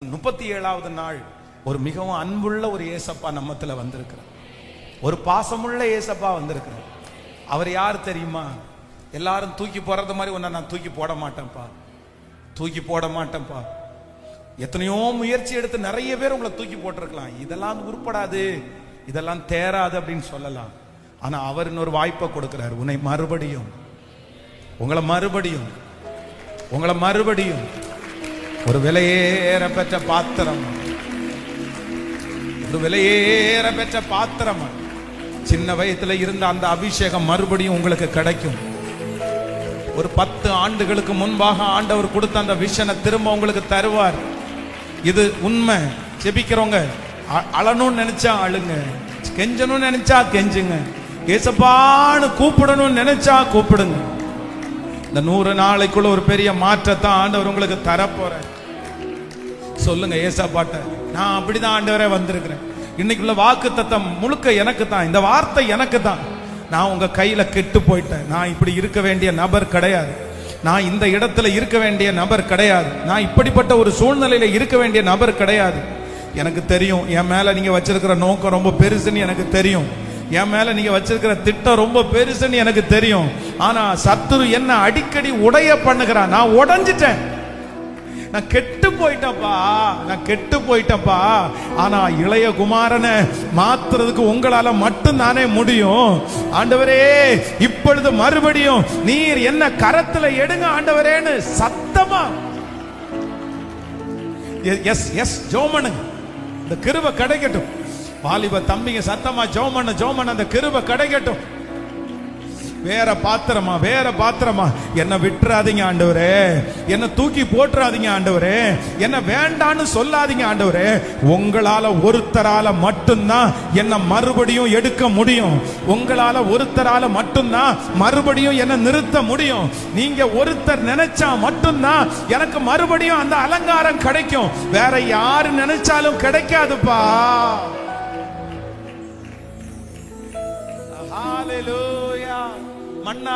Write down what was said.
37வது நாள் ஒரு மிகவும் அன்புள்ள ஒரு ஏசப்பா நம்மத்துல வந்திருக்கிறார். ஒரு பாசமுள்ள ஏசப்பா வந்திருக்கிறார். அவர் யார் தெரியுமா? எல்லாரும் தூக்கி போறது மாதிரி ஒன்ன நான் தூக்கி போட மாட்டேன்ப்பா, தூக்கி போட மாட்டேன்ப்பா. எத்தனையோ முயற்சி எடுத்து நிறைய பேர் உங்களை தூக்கி போட்டிருக்கலாம். இதெல்லாம் உருப்படாது, இதெல்லாம் தேராது அப்படின்னு சொல்லலாம். ஆனா அவர் இன்னொரு வாய்ப்பை கொடுக்கிறார். உன்னை மறுபடியும், உங்களை மறுபடியும் ஒரு விலையேற பெற்ற பாத்திரம், ஒரு விலையேற பெற்ற பாத்திரம். சின்ன வயசுல இருந்த அந்த அபிஷேகம் மறுபடியும் உங்களுக்கு கிடைக்கும். ஒரு 10 ஆண்டுகளுக்கு முன்பாக ஆண்டவர் கொடுத்த அந்த விஷனை திரும்ப உங்களுக்கு தருவார். இது உண்மை. ஜெபிக்கிறவங்க அழணும்னு நினைச்சா அழுங்க, கெஞ்சணும்னு நினைச்சா கெஞ்சுங்க, ஏசப்பான்னு கூப்பிடணும்னு நினைச்சா கூப்பிடுங்க. இந்த 100 நாளைக்குள்ள ஒரு பெரிய மாற்றத்தை ஆண்டவர் உங்களுக்கு தரப்போற. சொல்லுங்க ஏசப்பாட்ட, நான் அப்படிதான் ஆண்டவரே வந்திருக்கிறேன். இன்னைக்குள்ள வாக்கு தத்தம் முழுக்க எனக்கு தான், இந்த வார்த்தை எனக்கு தான். நான் உங்க கையில கெட்டு போயிட்டேன். நான் இப்படி இருக்க வேண்டிய நபர் கிடையாது. நான் இந்த இடத்துல இருக்க வேண்டிய நபர் கிடையாது. நான் இப்படிப்பட்ட ஒரு சூழ்நிலையில இருக்க வேண்டிய நபர் கிடையாது. எனக்கு தெரியும் என் மேல நீங்க வச்சிருக்கிற நோக்கம் ரொம்ப பெருசுன்னு எனக்கு தெரியும். என் மேல நீங்க வச்சிருக்கிற திட்டம் ரொம்ப பெருசுன்னு எனக்கு தெரியும். ஆனா சத்துரு என்ன அடிக்கடி உடைய பண்ணுகிறான். நான் உடைஞ்சிட்டேன், நான் கெட்டு போயிட்டப்பா. ஆனா இளைய குமாரனை மாத்துறதுக்கு உங்களால மட்டும் தானே முடியும். ஆண்டவரே, இப்பொழுது மறுபடியும் நீர் என்ன கரத்துல எடுங்க ஆண்டவரேன்னு சத்தமா எஸ் ஜோமனுங்க. இந்த கிருபை கிடைக்கட்டும். வாலிப தம்பிங்க சத்தமா ஜோமன் அந்த கிருபை கிடைக்கட்டும். வேற பாத்திரமா என்ன விட்டுறாதீங்க ஆண்டவரே, என்ன தூக்கி போட்டுறாதீங்க ஆண்டவரே, என்ன வேண்டான்னு சொல்லாதீங்க ஆண்டவரே. உங்களால ஒருத்தரால மட்டும்தான் என்ன மறுபடியும் எடுக்க முடியும். உங்களால ஒருத்தரால மட்டும்தான் மறுபடியும் என்ன நிறுத்த முடியும். நீங்க ஒருத்தர் நினைச்சா மட்டும்தான் எனக்கு மறுபடியும் அந்த அலங்காரம் கிடைக்கும். வேற யாரு நினைச்சாலும் கிடைக்காதுப்பா. ஹalleluya. மன்னா